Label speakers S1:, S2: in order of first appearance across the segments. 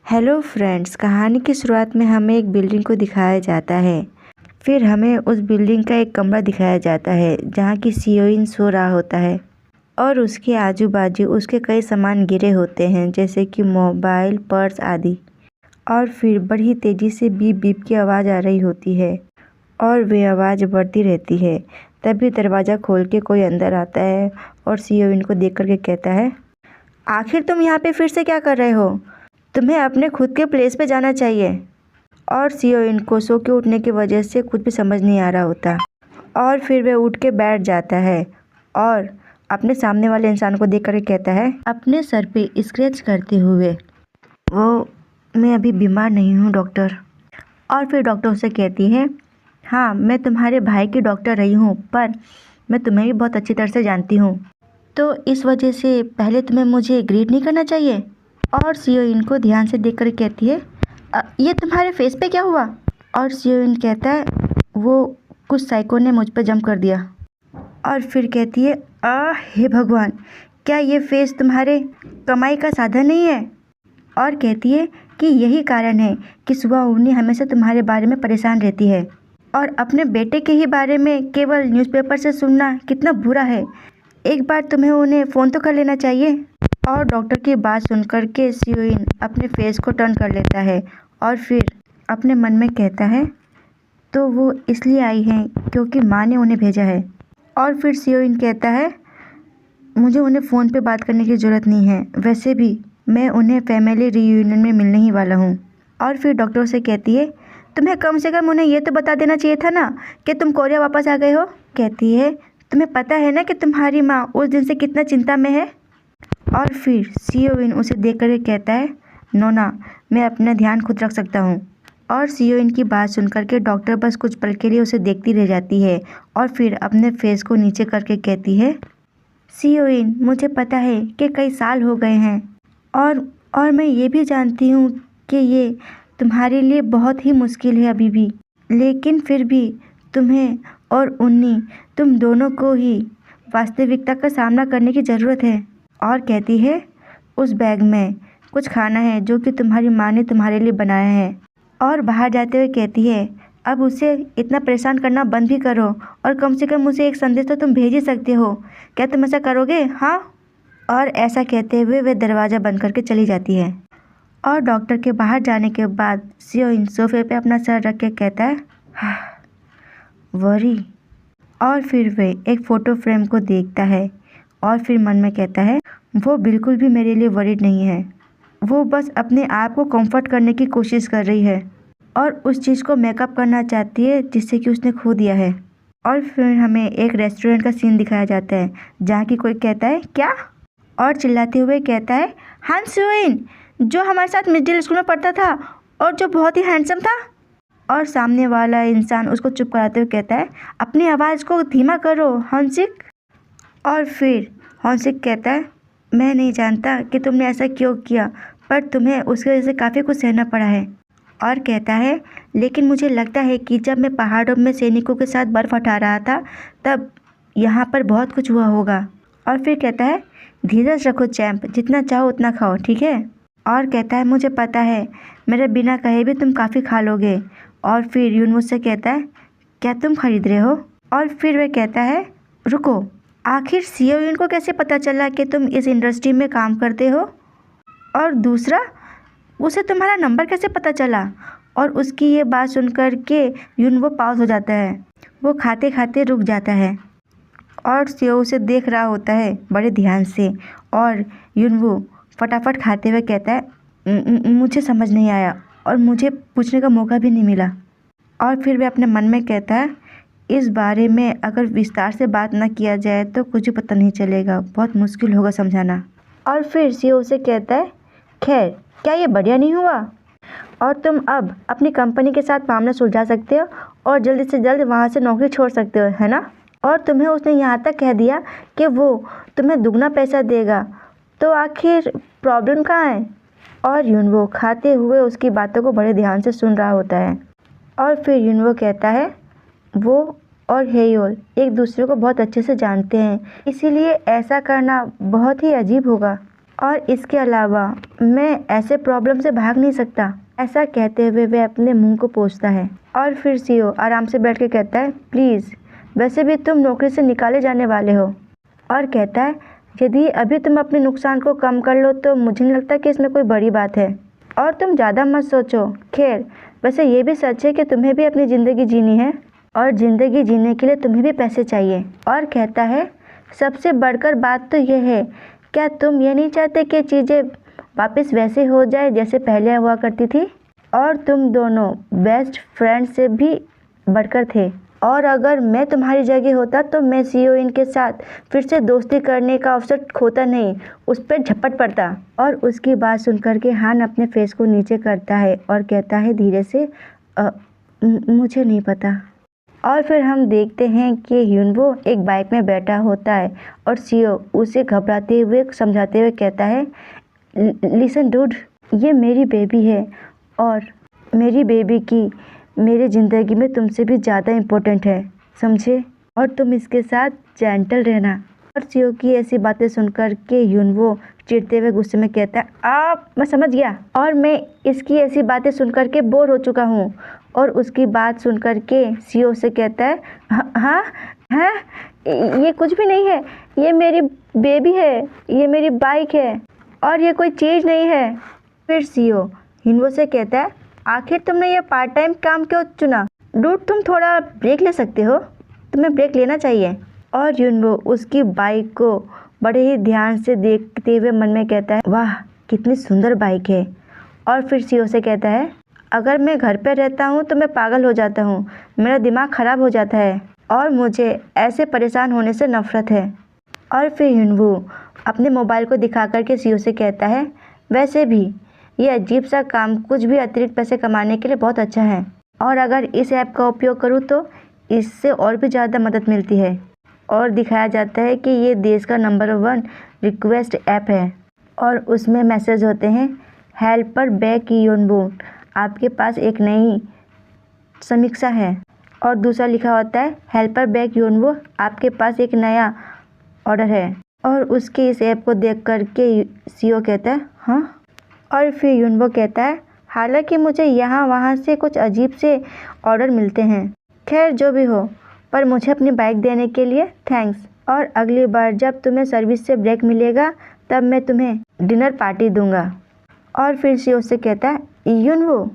S1: Hello friends, कहानी की शुरुआत में हमें एक बिल्डिंग को दिखाया जाता है। फिर हमें उस बिल्डिंग का एक कमरा दिखाया जाता है जहाँ की हीरोइन सो रहा होता है और उसके आजू बाजू उसके कई सामान गिरे होते हैं जैसे कि मोबाइल, पर्स आदि। और फिर बड़ी तेज़ी से बीप बीप की आवाज़ आ रही होती है और वह आवाज़ बढ़ती रहती है। तभी दरवाज़ा खोल के कोई अंदर आता है और हीरोइन को देख कर के कहता है, आखिर तुम यहाँ पे फिर से क्या कर रहे हो? तुम्हें अपने खुद के प्लेस पे जाना चाहिए। और हीरोइन को सो के उठने की वजह से कुछ भी समझ नहीं आ रहा होता और फिर वह उठ के बैठ जाता है और अपने सामने वाले इंसान को देख कर कहता है, अपने सर पे स्क्रैच करते हुए, वो मैं अभी बीमार नहीं हूँ डॉक्टर। और फिर डॉक्टर उसे कहती है, हाँ मैं तुम्हारे भाई की डॉक्टर रही हूँ पर मैं तुम्हें भी बहुत अच्छी तरह से जानती हूँ, तो इस वजह से पहले तुम्हें मुझे ग्रीट नहीं करना चाहिए। और हीरोइन को ध्यान से देखकर कहती है, ये तुम्हारे फेस पे क्या हुआ? और हीरोइन कहता है, वो कुछ साइको ने मुझ पर जंप कर दिया। और फिर कहती है, हे भगवान, क्या ये फेस तुम्हारे कमाई का साधन नहीं है? और कहती है कि यही कारण है कि सुबह उन्हें हमेशा तुम्हारे बारे में परेशान रहती है और अपने बेटे के ही बारे में केवल न्यूज़पेपर से सुनना कितना बुरा है। एक बार तुम्हें उन्हें फ़ोन तो कर लेना चाहिए। और डॉक्टर की बात सुनकर के हीरोइन अपने फेस को टर्न कर लेता है और फिर अपने मन में कहता है, तो वो इसलिए आई हैं क्योंकि माँ ने उन्हें भेजा है। और फिर हीरोइन कहता है, मुझे उन्हें फ़ोन पे बात करने की ज़रूरत नहीं है, वैसे भी मैं उन्हें फैमिली रीयूनियन में मिलने ही वाला हूँ। और फिर डॉक्टर से कहती है, तुम्हें कम से कम उन्हें ये तो बता देना चाहिए था ना कि तुम कोरिया वापस आ गए हो। कहती है, तुम्हें पता है ना कि तुम्हारी माँ उस दिन से कितना चिंता में है। और फिर हीरोइन उसे देख कर कहता है, नोना मैं अपना ध्यान खुद रख सकता हूँ। और हीरोइन की बात सुनकर के डॉक्टर बस कुछ पल के लिए उसे देखती रह जाती है और फिर अपने फेस को नीचे करके कहती है, हीरोइन मुझे पता है कि कई साल हो गए हैं और मैं ये भी जानती हूँ कि ये तुम्हारे लिए बहुत ही मुश्किल है अभी भी, लेकिन फिर भी तुम्हें और उन्नी तुम दोनों को ही वास्तविकता का सामना करने की ज़रूरत है। और कहती है, उस बैग में कुछ खाना है जो कि तुम्हारी माँ ने तुम्हारे लिए बनाया है। और बाहर जाते हुए कहती है, अब उसे इतना परेशान करना बंद भी करो और कम से कम उसे एक संदेश तो तुम भेज ही सकते हो। क्या तुम ऐसा करोगे? हाँ। और ऐसा कहते हुए वह दरवाज़ा बंद करके चली जाती है। और डॉक्टर के बाहर जाने के बाद हीरोइन सोफे पे अपना सर रख के कहता है, वरी। और फिर वह एक फ़ोटो फ्रेम को देखता है और फिर मन में कहता है, वो बिल्कुल भी मेरे लिए वरीड नहीं है, वो बस अपने आप को कंफर्ट करने की कोशिश कर रही है और उस चीज़ को मेकअप करना चाहती है जिससे कि उसने खो दिया है। और फिर हमें एक रेस्टोरेंट का सीन दिखाया जाता है जहाँ की कोई कहता है, क्या? और चिल्लाते हुए कहता है, हंस ह्यूइन, जो हमारे साथ मिडिल स्कूल में पढ़ता था और जो बहुत ही हैंडसम था। और सामने वाला इंसान उसको चुप कराते हुए कहता है, अपनी आवाज़ को धीमा करो हंसिक। और फिर हंसिक कहता है, मैं नहीं जानता कि तुमने ऐसा क्यों किया, पर तुम्हें उसकी वजह से काफ़ी कुछ सहना पड़ा है। और कहता है, लेकिन मुझे लगता है कि जब मैं पहाड़ों में सैनिकों के साथ बर्फ़ हटा रहा था तब यहाँ पर बहुत कुछ हुआ होगा। और फिर कहता है, धीरज रखो चैंप, जितना चाहो उतना खाओ, ठीक है। और कहता है, मुझे पता है मेरे बिना कहे भी तुम काफ़ी खा लोगे। और फिर यून मुझसे कहता है, क्या तुम खरीद रहे हो? और फिर वह कहता है, रुको, आखिर हीरोइन को कैसे पता चला कि तुम इस इंडस्ट्री में काम करते हो? और दूसरा, उसे तुम्हारा नंबर कैसे पता चला? और उसकी ये बात सुनकर के यून वो पास हो जाता है, वो खाते खाते रुक जाता है और सीओ उसे देख रहा होता है बड़े ध्यान से। और यून वो फटाफट खाते हुए कहता है, मुझे समझ नहीं आया और मुझे पूछने का मौका भी नहीं मिला। और फिर वह अपने मन में कहता है, इस बारे में अगर विस्तार से बात न किया जाए तो कुछ भी पता नहीं चलेगा, बहुत मुश्किल होगा समझाना। और फिर सीओ से कहता है, खैर क्या ये बढ़िया नहीं हुआ? और तुम अब अपनी कंपनी के साथ मामला सुलझा सकते हो और जल्दी से जल्द वहाँ से नौकरी छोड़ सकते हो, है ना? और तुम्हें उसने यहाँ तक कह दिया कि वो तुम्हें दुगना पैसा देगा, तो आखिर प्रॉब्लम कहाँ है? और यूनवो खाते हुए उसकी बातों को बड़े ध्यान से सुन रहा होता है। और फिर यूनवो कहता है, वो और हेयोल एक दूसरे को बहुत अच्छे से जानते हैं, इसीलिए ऐसा करना बहुत ही अजीब होगा। और इसके अलावा मैं ऐसे प्रॉब्लम से भाग नहीं सकता। ऐसा कहते हुए वह अपने मुंह को पोंछता है और फिर सीईओ आराम से बैठ के कहता है, प्लीज़, वैसे भी तुम नौकरी से निकाले जाने वाले हो। और कहता है, यदि अभी तुम अपने नुकसान को कम कर लो तो मुझे नहीं लगता कि इसमें कोई बड़ी बात है, और तुम ज़्यादा मत सोचो। खैर, वैसे ये भी सच है कि तुम्हें भी अपनी ज़िंदगी जीनी है, और ज़िंदगी जीने के लिए तुम्हें भी पैसे चाहिए। और कहता है, सबसे बढ़कर बात तो यह है, क्या तुम ये नहीं चाहते कि चीज़ें वापस वैसे हो जाए जैसे पहले हुआ करती थी? और तुम दोनों बेस्ट फ्रेंड से भी बढ़कर थे। और अगर मैं तुम्हारी जगह होता तो मैं सीईओ के साथ फिर से दोस्ती करने का अवसर खोता नहीं, उस पर झपट पड़ता। और उसकी बात सुनकर के हान अपने फेस को नीचे करता है और कहता है धीरे से, मुझे नहीं पता। और फिर हम देखते हैं कि ह्यूनवो एक बाइक में बैठा होता है और सीईओ उसे घबराते हुए समझाते हुए कहता है, लिसन डूड, ये मेरी बेबी है और मेरी बेबी की मेरी ज़िंदगी में तुमसे भी ज़्यादा इम्पोर्टेंट है, समझे? और तुम इसके साथ जेंटल रहना। और सीईओ की ऐसी बातें सुनकर के ह्यूनवो चिढ़ते हुए गुस्से में कहता है, आप, मैं समझ गया, और मैं इसकी ऐसी बातें सुनकर के बोर हो चुका हूँ। और उसकी बात सुनकर के सीईओ से कहता है, हाँ हाँ, ये कुछ भी नहीं है, ये मेरी बेबी है, ये मेरी बाइक है और ये कोई चीज़ नहीं है। फिर सीईओ ह्यूनवो से कहता है, आखिर तुमने ये पार्ट टाइम काम क्यों चुना? डूड, तुम थोड़ा ब्रेक ले सकते हो, तुम्हें ब्रेक लेना चाहिए। और ह्यूनवो उसकी बाइक को बड़े ही ध्यान से देखते हुए मन में कहता है, वाह, कितनी सुंदर बाइक है। और फिर सीईओ से कहता है, अगर मैं घर पर रहता हूँ तो मैं पागल हो जाता हूँ, मेरा दिमाग ख़राब हो जाता है और मुझे ऐसे परेशान होने से नफ़रत है। और फिर ह्यूनवो अपने मोबाइल को दिखा करके सीईओ से कहता है, वैसे भी ये अजीब सा काम कुछ भी अतिरिक्त पैसे कमाने के लिए बहुत अच्छा है, और अगर इस ऐप का उपयोग करूँ तो इससे और भी ज़्यादा मदद मिलती है। और दिखाया जाता है कि ये देश का नंबर 1 रिक्वेस्ट ऐप है और उसमें मैसेज होते हैं, हेल्पर बैक ह्यूनवो, आपके पास एक नई समीक्षा है। और दूसरा लिखा होता है, हेल्पर बैक ह्यूनवो, आपके पास एक नया ऑर्डर है। और उसके इस ऐप को देख कर के सीईओ कहता है, हाँ? और फिर ह्यूनवो कहता है, हालांकि मुझे यहाँ वहाँ से कुछ अजीब से ऑर्डर मिलते हैं, खैर जो भी हो, पर मुझे अपनी बाइक देने के लिए थैंक्स। और अगली बार जब तुम्हें सर्विस से ब्रेक मिलेगा तब मैं तुम्हें डिनर पार्टी दूंगा। और फिर सीईओ से कहता है, ह्यूनवो,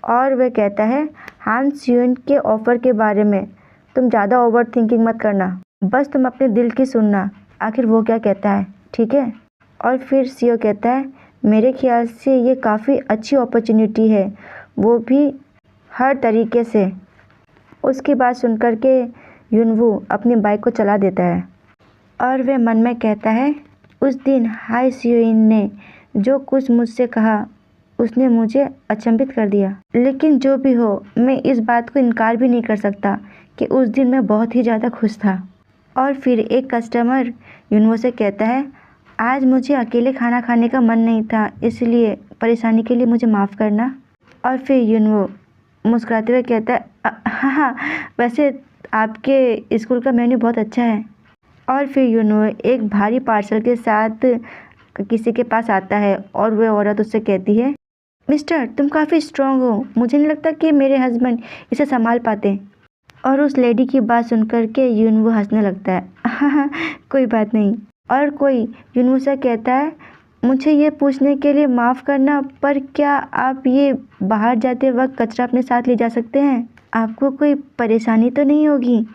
S1: और वह कहता है, हान सियोन के ऑफ़र के बारे में तुम ज़्यादा ओवर थिंकिंग मत करना, बस तुम अपने दिल की सुनना, आखिर वो क्या कहता है, ठीक है? और फिर सीईओ कहता है, मेरे ख्याल से ये काफ़ी अच्छी अपॉर्चुनिटी है, वो भी हर तरीके से। उसकी बात सुनकर के ह्यूनवो अपनी बाइक को चला देता है और वह मन में कहता है, उस दिन हाई सियोन ने जो कुछ मुझसे कहा उसने मुझे अचंभित कर दिया, लेकिन जो भी हो, मैं इस बात को इनकार भी नहीं कर सकता कि उस दिन मैं बहुत ही ज़्यादा खुश था। और फिर एक कस्टमर ह्यूनवो से कहता है, आज मुझे अकेले खाना खाने का मन नहीं था, इसलिए परेशानी के लिए मुझे माफ़ करना। और फिर ह्यूनवो मुस्कुराते हुए कहता है, हाँ हाँ, वैसे आपके स्कूल का मेन्यू बहुत अच्छा है। और फिर ह्यूनवो एक भारी पार्सल के साथ किसी के पास आता है और वह औरत उससे कहती है, मिस्टर, तुम काफ़ी स्ट्रांग हो, मुझे नहीं लगता कि मेरे हस्बैंड इसे संभाल पाते। और उस लेडी की बात सुनकर के ह्यूनवो हंसने लगता है, हाँ, कोई बात नहीं। और कोई ह्यूनवो से कहता है, मुझे ये पूछने के लिए माफ़ करना, पर क्या आप ये बाहर जाते वक्त कचरा अपने साथ ले जा सकते हैं? आपको कोई परेशानी तो नहीं होगी?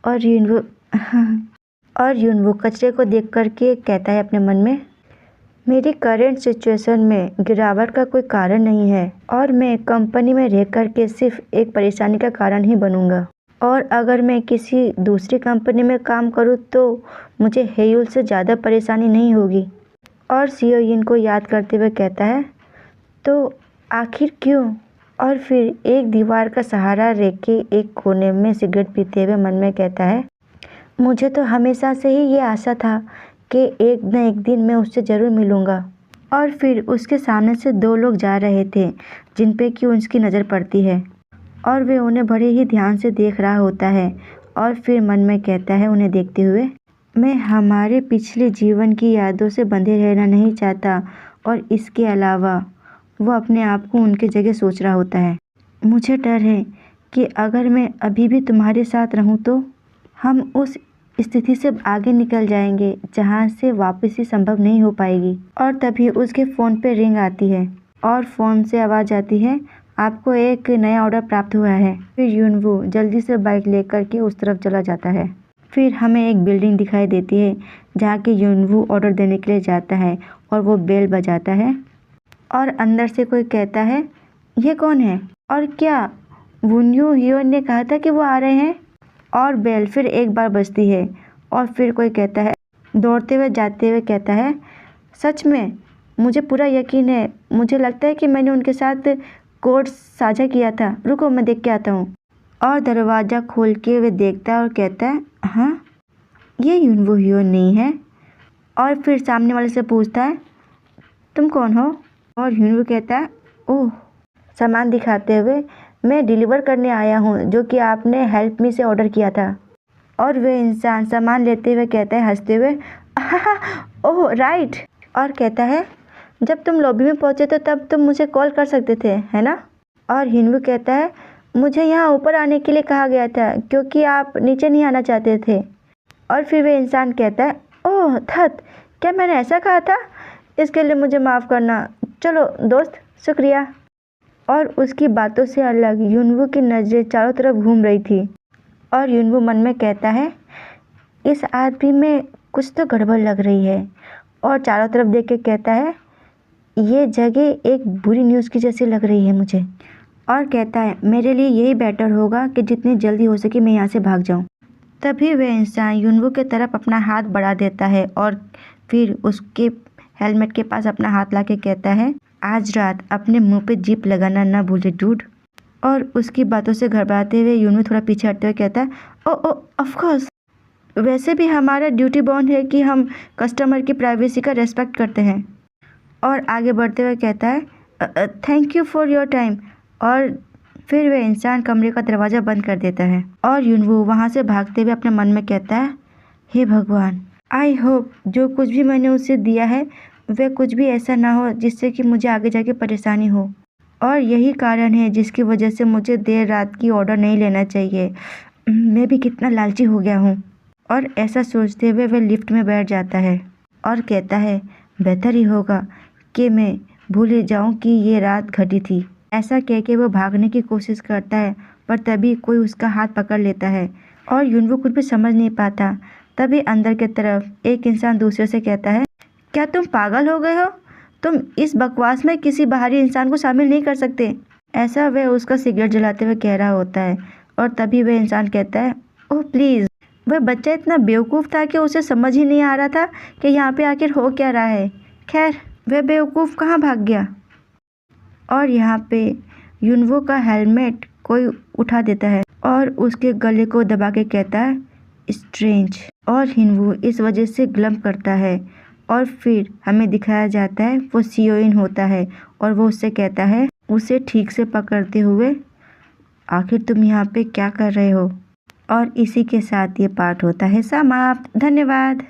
S1: और ह्यूनवो कचरे को देख कर के कहता है अपने मन में, मेरी करंट सिचुएशन में गिरावट का कोई कारण नहीं है और मैं कंपनी में रह कर के सिर्फ एक परेशानी का कारण ही बनूंगा। और अगर मैं किसी दूसरी कंपनी में काम करूं तो मुझे हेयूल से ज़्यादा परेशानी नहीं होगी। और सीईओ इनको याद करते हुए कहता है, तो आखिर क्यों? और फिर एक दीवार का सहारा लेके एक कोने में सिगरेट पीते हुए मन में कहता है, मुझे तो हमेशा से ही ये आशा था कि एक न एक दिन मैं उससे ज़रूर मिलूँगा। और फिर उसके सामने से 2 लोग जा रहे थे जिन पे कि उसकी नज़र पड़ती है और वे उन्हें बड़े ही ध्यान से देख रहा होता है। और फिर मन में कहता है उन्हें देखते हुए, मैं हमारे पिछले जीवन की यादों से बंधे रहना नहीं चाहता और इसके अलावा वो अपने आप को उनकी जगह सोच रहा होता है। मुझे डर है कि अगर मैं अभी भी तुम्हारे साथ रहूं तो हम उस स्थिति से आगे निकल जाएंगे जहां से वापसी संभव नहीं हो पाएगी। और तभी उसके फ़ोन पे रिंग आती है और फ़ोन से आवाज़ आती है, आपको एक नया ऑर्डर प्राप्त हुआ है। फिर युनवू जल्दी से बाइक लेकर के उस तरफ चला जाता है। फिर हमें एक बिल्डिंग दिखाई देती है जहाँ के युनवू ऑर्डर देने के लिए जाता है और वो बेल बजाता है और अंदर से कोई कहता है, ये कौन है और क्या वुन्यू हियोन ने कहा था कि वो आ रहे हैं। और बेल फिर एक बार बजती है और फिर कोई कहता है, दौड़ते हुए जाते हुए कहता है, सच में मुझे पूरा यकीन है, मुझे लगता है कि मैंने उनके साथ कोड साझा किया था, रुको मैं देख के आता हूँ। और दरवाज़ा खोल के वे देखता है और कहता है, हाँ ये युनवू हियोन नहीं है। और फिर सामने वाले से पूछता है, तुम कौन हो। और युनवू कहता है, ओह, सामान दिखाते हुए, मैं डिलीवर करने आया हूँ जो कि आपने हेल्प मी से ऑर्डर किया था। और वह इंसान सामान लेते हुए कहता है हंसते हुए, ओह राइट। और कहता है, जब तुम लॉबी में पहुँचे तो तब तुम मुझे कॉल कर सकते थे, है ना। और हिनवू कहता है, मुझे यहाँ ऊपर आने के लिए कहा गया था क्योंकि आप नीचे नहीं आना चाहते थे। और फिर वह इंसान कहता है, ओह थत, क्या मैंने ऐसा कहा था, इसके लिए मुझे माफ़ करना, चलो दोस्त, शुक्रिया। और उसकी बातों से अलग युनवू की नज़रें चारों तरफ घूम रही थी और युनवू मन में कहता है, इस आदमी में कुछ तो गड़बड़ लग रही है। और चारों तरफ देख के कहता है, ये जगह एक बुरी न्यूज़ की जैसी लग रही है मुझे। और कहता है, मेरे लिए यही बेटर होगा कि जितनी जल्दी हो सके मैं यहाँ से भाग जाऊँ। तभी वह इंसान युनवू की तरफ अपना हाथ बढ़ा देता है और फिर उसके हेलमेट के पास अपना हाथ ला के कहता है, आज रात अपने मुंह पे जीप लगाना ना भूले डूड। और उसकी बातों से घबराते हुए युनवू थोड़ा पीछे हटते हुए कहता है, ओ ऑफ कोर्स, वैसे भी हमारा ड्यूटी बॉन्ड है कि हम कस्टमर की प्राइवेसी का रेस्पेक्ट करते हैं। और आगे बढ़ते हुए कहता है, thank you for your time. और फिर वह इंसान कमरे का दरवाज़ा बंद कर देता है और युनवू वहाँ से भागते हुए अपने मन में कहता है, हे भगवान, आई होप जो कुछ भी मैंने उसे दिया है वह कुछ भी ऐसा ना हो जिससे कि मुझे आगे जाके परेशानी हो। और यही कारण है जिसकी वजह से मुझे देर रात की ऑर्डर नहीं लेना चाहिए। मैं भी कितना लालची हो गया हूँ। और ऐसा सोचते हुए वह लिफ्ट में बैठ जाता है और कहता है, बेहतर ही होगा कि मैं भूल ही जाऊँ कि ये रात घटी थी। ऐसा कह के वो भागने की कोशिश करता है पर तभी कोई उसका हाथ पकड़ लेता है और युनवू कुछ भी समझ नहीं पाता। तभी अंदर की तरफ एक इंसान दूसरे से कहता है, क्या तुम पागल हो गए हो, तुम इस बकवास में किसी बाहरी इंसान को शामिल नहीं कर सकते। ऐसा वह उसका सिगरेट जलाते हुए कह रहा होता है। और तभी वह इंसान कहता है, ओह प्लीज़। वह बच्चा इतना बेवकूफ़ था कि उसे समझ ही नहीं आ रहा था कि यहाँ पे आखिर हो क्या रहा है। खैर, वह बेवकूफ़ कहाँ भाग गया। और यहाँ पे युनवू का हेलमेट कोई उठा देता है और उसके गले को दबा के कहता है, स्ट्रेंज। और हिनवू इस वजह से ग्लम्प करता है और फिर हमें दिखाया जाता है वो सियोइन होता है और वो उससे कहता है, उसे ठीक से पकड़ते हुए, आखिर तुम यहाँ पे क्या कर रहे हो। और इसी के साथ ये पाठ होता है समाप्त। धन्यवाद।